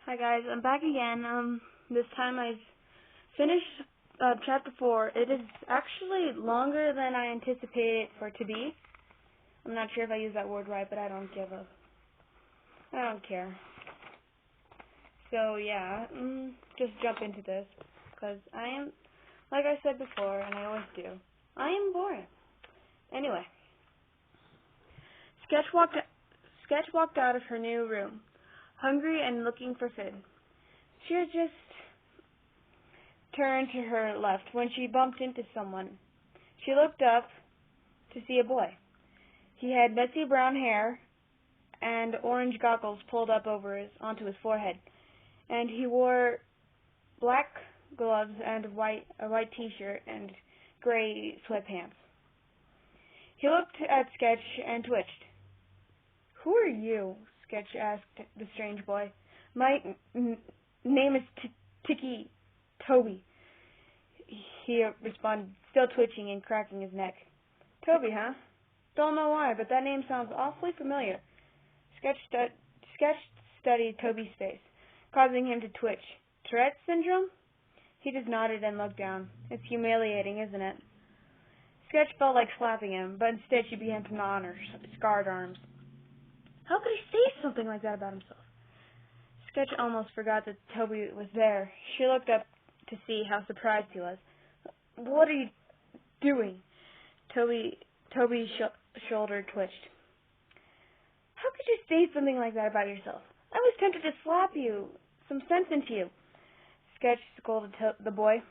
Hi guys, I'm back again. This time I've finished chapter 4. It is actually longer than I anticipated it for it to be. I'm not sure if I used that word right, but I don't care. So yeah, just jump into this, because I am, like I said before, and I always do, I am boring. Anyway, Sketch walked out of her new room, hungry and looking for food. She had just turned to her left when she bumped into someone. She looked up to see a boy. He had messy brown hair and orange goggles pulled up onto his forehead, and he wore black gloves and a white t-shirt and gray sweatpants. He looked at Sketch and twitched. "Who are you?" Sketch asked the strange boy. "My name is Toby," he responded, still twitching and cracking his neck. "Toby, huh? Don't know why, but that name sounds awfully familiar." Sketch studied Toby's face, causing him to twitch. "Tourette's syndrome?" He just nodded and looked down. "It's humiliating, isn't it?" Sketch felt like slapping him, but instead she began to gnaw on her scarred arms. How could he say something like that about himself? Sketch almost forgot that Toby was there. She looked up to see how surprised he was. "What are you doing?" Toby's shoulder twitched. "How could you say something like that about yourself? I was tempted to slap you. Some sense into you." Sketch scolded the boy.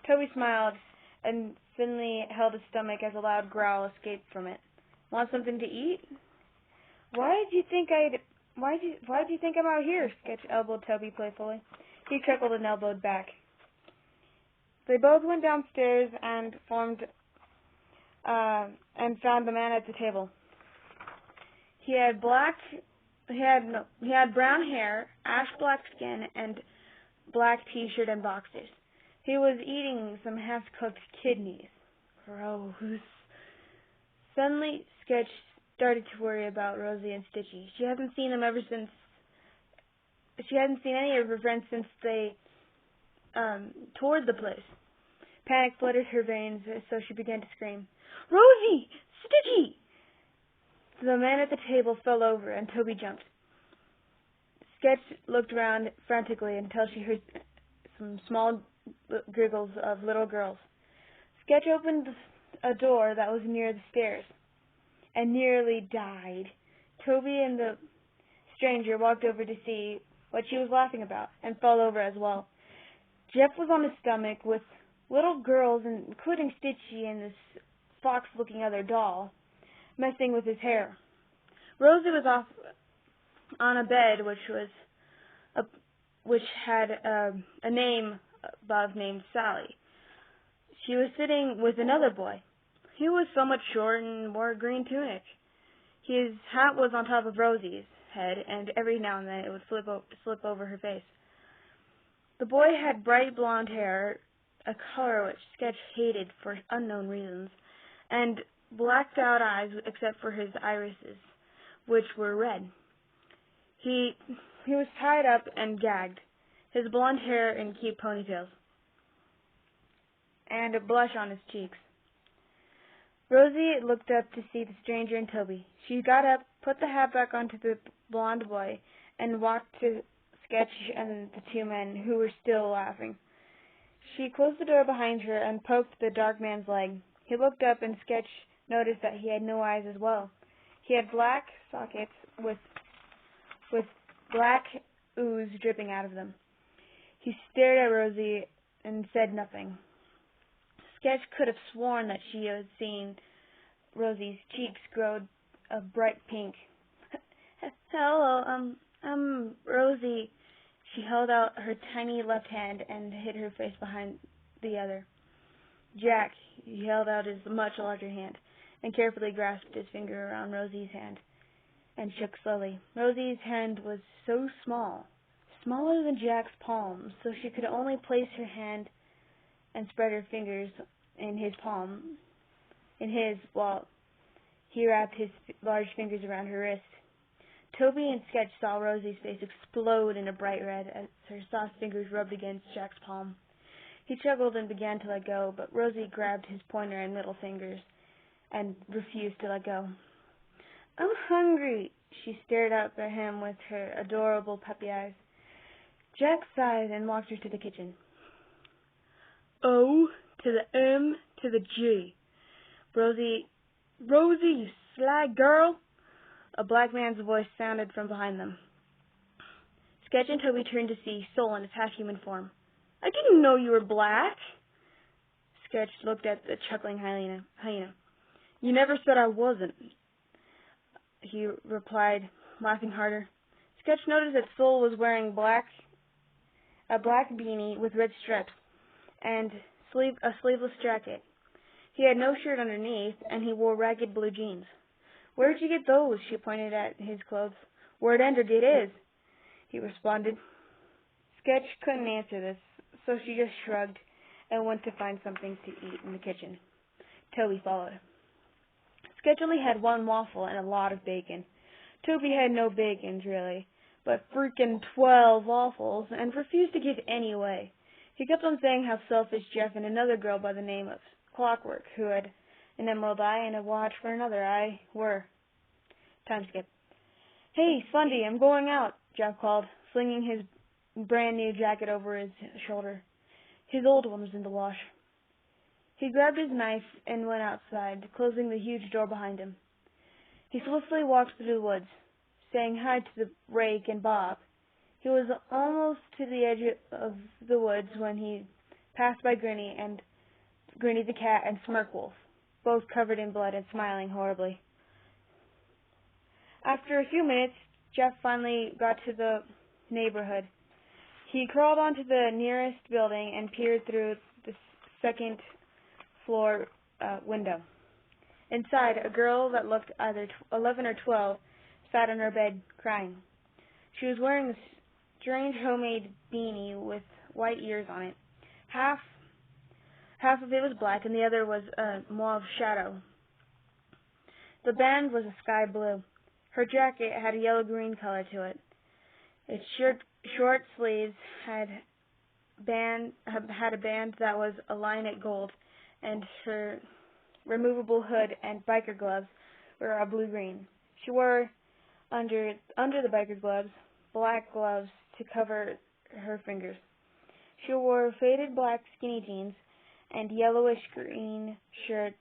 Toby smiled and suddenly held his stomach as a loud growl escaped from it. "Want something to eat?" Why do you think I'm out here?" Sketch elbowed Toby playfully. He chuckled and elbowed back. They both went downstairs and found the man at the table. He had brown hair, ash black skin, and black t-shirt and boxers. He was eating some half-cooked kidneys. Gross. Suddenly, Sketch started to worry about Rosie and Stitchy. She hadn't seen any of her friends since they toured the place. Panic flooded her veins, so she began to scream, "Rosie! Stitchy!" The man at the table fell over, and Toby jumped. Sketch looked around frantically until she heard some small giggles of little girls. Sketch opened a door that was near the stairs and nearly died. Toby and the stranger walked over to see what she was laughing about and fell over as well. Jeff was on his stomach with little girls, including Stitchy and this fox-looking other doll, messing with his hair. Rosie was off on a bed which had a name above named Sally. She was sitting with another boy. He was somewhat short and wore a green tunic. His hat was on top of Rosie's head, and every now and then it would slip over her face. The boy had bright blonde hair, a color which Sketch hated for unknown reasons, and blacked out eyes except for his irises, which were red. He was tied up and gagged, his blonde hair in cute ponytails, and a blush on his cheeks. Rosie looked up to see the stranger and Toby. She got up, put the hat back onto the blonde boy, and walked to Sketch and the two men, who were still laughing. She closed the door behind her and poked the dark man's leg. He looked up, and Sketch noticed that he had no eyes as well. He had black sockets with black ooze dripping out of them. He stared at Rosie and said nothing. Sketch could have sworn that she had seen Rosie's cheeks grow a bright pink. "Hello, I'm Rosie." She held out her tiny left hand and hid her face behind the other. Jack, he held out his much larger hand and carefully grasped his finger around Rosie's hand and shook slowly. Rosie's hand was so small, smaller than Jack's palm, so she could only place her hand and spread her fingers in his palm, while he wrapped his large fingers around her wrist. Toby and Sketch saw Rosie's face explode in a bright red as her soft fingers rubbed against Jack's palm. He chuckled and began to let go, but Rosie grabbed his pointer and middle fingers and refused to let go. "I'm hungry." She stared up at him with her adorable puppy eyes. Jack sighed and walked her to the kitchen. O to the M to the G. Rosie, you sly girl. A black man's voice sounded from behind them. Sketch and Toby turned to see Soul in his half-human form. "I didn't know you were black." Sketch looked at the chuckling hyena. "You never said I wasn't," he replied, laughing harder. Sketch noticed that Soul was wearing a black beanie with red stripes and a sleeveless jacket. He had no shirt underneath, and he wore ragged blue jeans. "Where'd you get those?" She pointed at his clothes. "Where'd Ender get his?" he responded. Sketch couldn't answer this, so she just shrugged and went to find something to eat in the kitchen. Toby followed. Sketch only had one waffle and a lot of bacon. Toby had no bacons, really, but freaking 12 waffles, and refused to give any away. He kept on saying how selfish Jeff and another girl by the name of Clockwork, who had an emerald eye and a watch for another eye, were. Time skip. "Hey, Slendy, I'm going out," Jeff called, flinging his brand-new jacket over his shoulder. His old one was in the wash. He grabbed his knife and went outside, closing the huge door behind him. He swiftly walked through the woods, saying hi to the rake and Bob. He was almost to the edge of the woods when he passed by Grinny the cat and Smirkwolf, both covered in blood and smiling horribly. After a few minutes, Jeff finally got to the neighborhood. He crawled onto the nearest building and peered through the second-floor window. Inside, a girl that looked either 11 or 12 sat on her bed, crying. She was wearing a strange homemade beanie with white ears on it. Half of it was black, and the other was a mauve shadow. The band was a sky blue. Her jacket had a yellow-green color to it. Its short sleeves had a band that was a lilac gold, and her removable hood and biker gloves were a blue-green. She wore under the biker gloves black gloves to cover her fingers. She wore faded black skinny jeans and yellowish-green shirt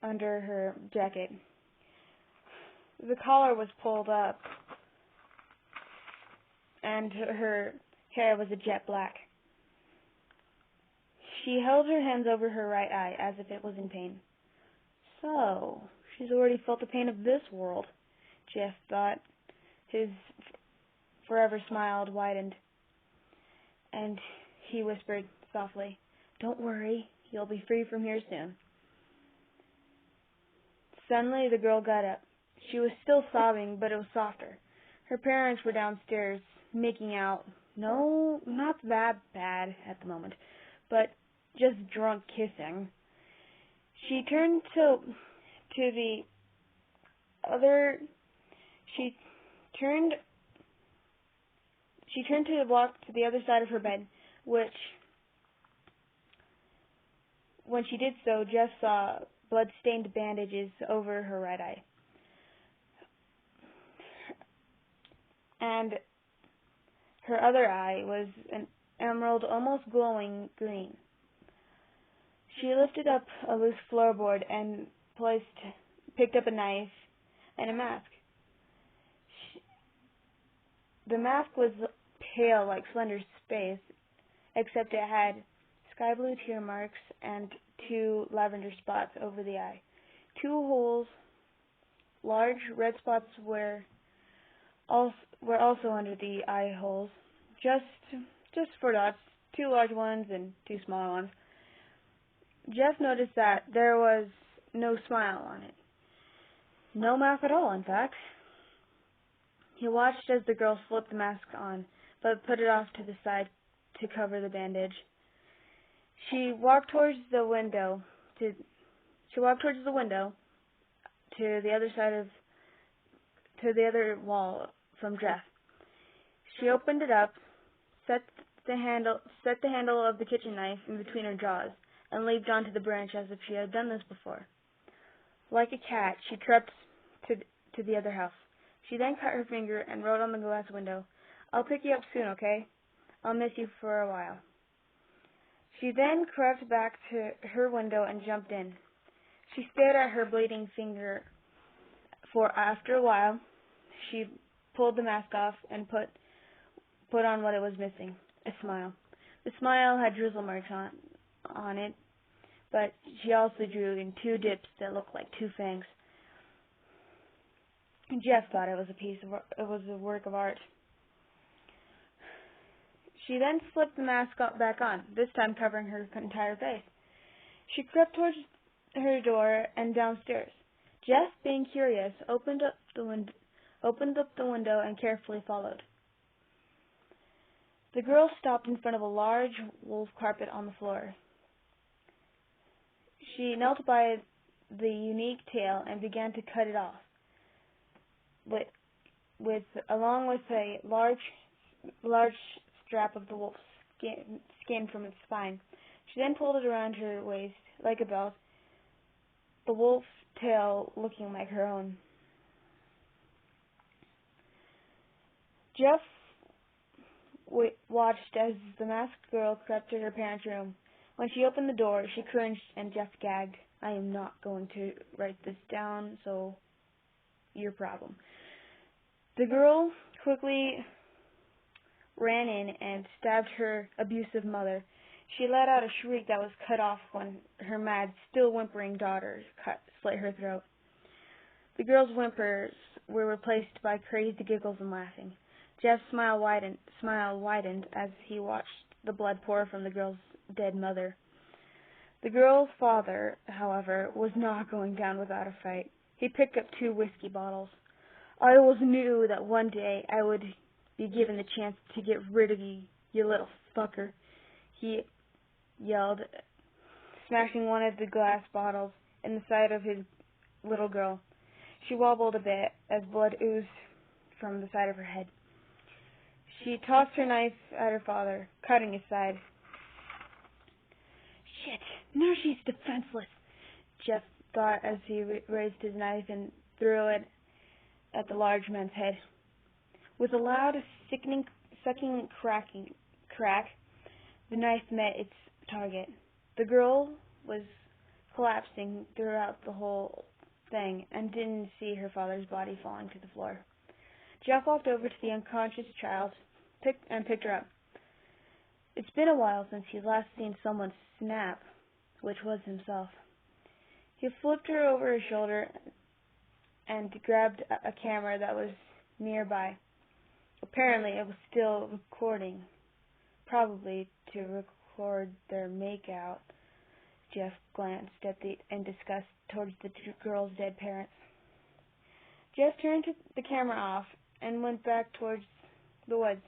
under her jacket. The collar was pulled up, and her hair was a jet black. She held her hands over her right eye as if it was in pain. "So, she's already felt the pain of this world," Jeff thought. His forever smile widened, and he whispered softly, "Don't worry, you'll be free from here soon." Suddenly, the girl got up. She was still sobbing, but it was softer. Her parents were downstairs, making out. No, not that bad at the moment, but just drunk kissing. She turned to the walk to the other side of her bed, which, when she did so, Jeff saw blood-stained bandages over her right eye. And her other eye was an emerald, almost glowing green. She lifted up a loose floorboard and picked up a knife and a mask. The mask was pale like Slender's face, except it had sky blue tear marks and 2 lavender spots over the eye. 2 holes, large red spots were also under the eye holes, just 4 dots, 2 large ones and 2 smaller ones. Jeff noticed that there was no smile on it. No mouth at all, in fact. He watched as the girl slipped the mask on, but put it off to the side to cover the bandage. She walked towards the window to the other wall from Jeff. She opened it up, set the handle of the kitchen knife in between her jaws, and leaped onto the branch as if she had done this before. Like a cat, she crept to the other house. She then cut her finger and wrote on the glass window, "I'll pick you up soon, okay? I'll miss you for a while." She then crept back to her window and jumped in. She stared at her bleeding finger for after a while. She pulled the mask off and put on what it was missing, a smile. The smile had drizzle marks on it, but she also drew in 2 dips that looked like 2 fangs. Jeff thought it was a work of art. She then slipped the mask back on, this time covering her entire face. She crept towards her door and downstairs. Jeff, being curious, opened up the window and carefully followed. The girl stopped in front of a large wolf carpet on the floor. She knelt by the unique tail and began to cut it off, along with a large strap of the wolf's skin from its spine. She then pulled it around her waist like a belt, the wolf's tail looking like her own. Jeff watched as the masked girl crept to her parents' room. When she opened the door, she cringed and Jeff gagged. "I am not going to write this down, so your problem." The girl quickly ran in and stabbed her abusive mother. She let out a shriek that was cut off when her mad, still whimpering daughter slit her throat. The girl's whimpers were replaced by crazy giggles and laughing. Jeff's smile widened as he watched the blood pour from the girl's dead mother. The girl's father, however, was not going down without a fight. He picked up 2 whiskey bottles. "I always knew that one day I would be given the chance to get rid of you, you little fucker," he yelled, smashing one of the glass bottles in the side of his little girl. She wobbled a bit as blood oozed from the side of her head. She tossed her knife at her father, cutting his side. "Shit, now she's defenseless," Jeff thought as he raised his knife and threw it at the large man's head. With a loud, sickening, sucking crack, the knife met its target. The girl was collapsing throughout the whole thing and didn't see her father's body falling to the floor. Jeff walked over to the unconscious child and picked her up. It's been a while since he'd last seen someone snap, which was himself. He flipped her over his shoulder and grabbed a camera that was nearby. Apparently, it was still recording, probably to record their makeout. Jeff glanced in disgust towards the 2 girls' dead parents. Jeff turned the camera off and went back towards the woods.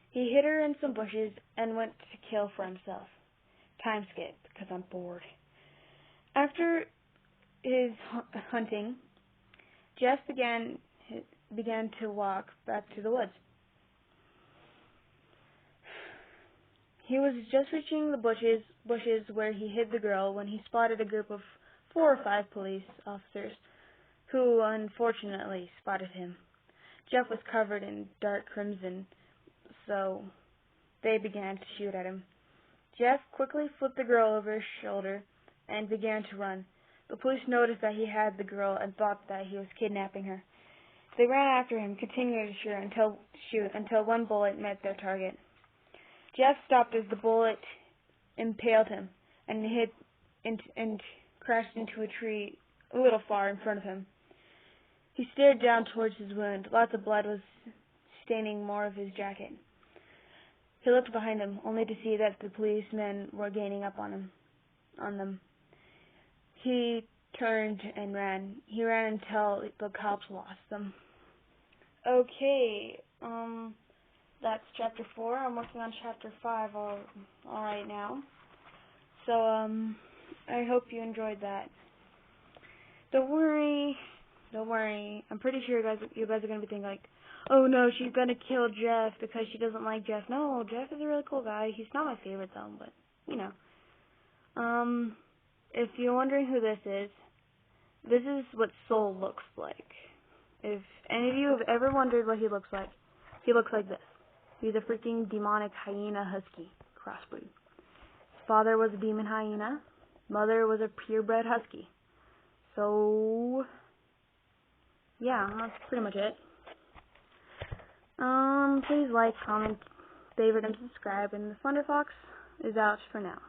He hid her in some bushes and went to kill for himself. Time skip, because I'm bored. After his hunting, Jeff began to walk back to the woods. He was just reaching the bushes where he hid the girl when he spotted a group of 4 or 5 police officers who unfortunately spotted him. Jeff was covered in dark crimson, so they began to shoot at him. Jeff quickly flipped the girl over his shoulder and began to run. The police noticed that he had the girl and thought that he was kidnapping her. They ran after him, continuing to shoot until one bullet met their target. Jeff stopped as the bullet impaled him and crashed into a tree a little far in front of him. He stared down towards his wound. Lots of blood was staining more of his jacket. He looked behind him, only to see that the policemen were gaining up on them. He turned and ran. He ran until the cops lost them. Okay, that's chapter 4. I'm working on chapter 5 all right now. So, I hope you enjoyed that. Don't worry, Don't worry. I'm pretty sure you guys are gonna be thinking like, oh no, she's gonna kill Jeff because she doesn't like Jeff. No, Jeff is a really cool guy. He's not my favorite though, but you know. If you're wondering who this is what Soul looks like. If any of you have ever wondered what he looks like this. He's a freaking demonic hyena husky crossbreed. His father was a demon hyena. Mother was a purebred husky. So, yeah, that's pretty much it. Please like, comment, favorite, and subscribe, and the Thunder Fox is out for now.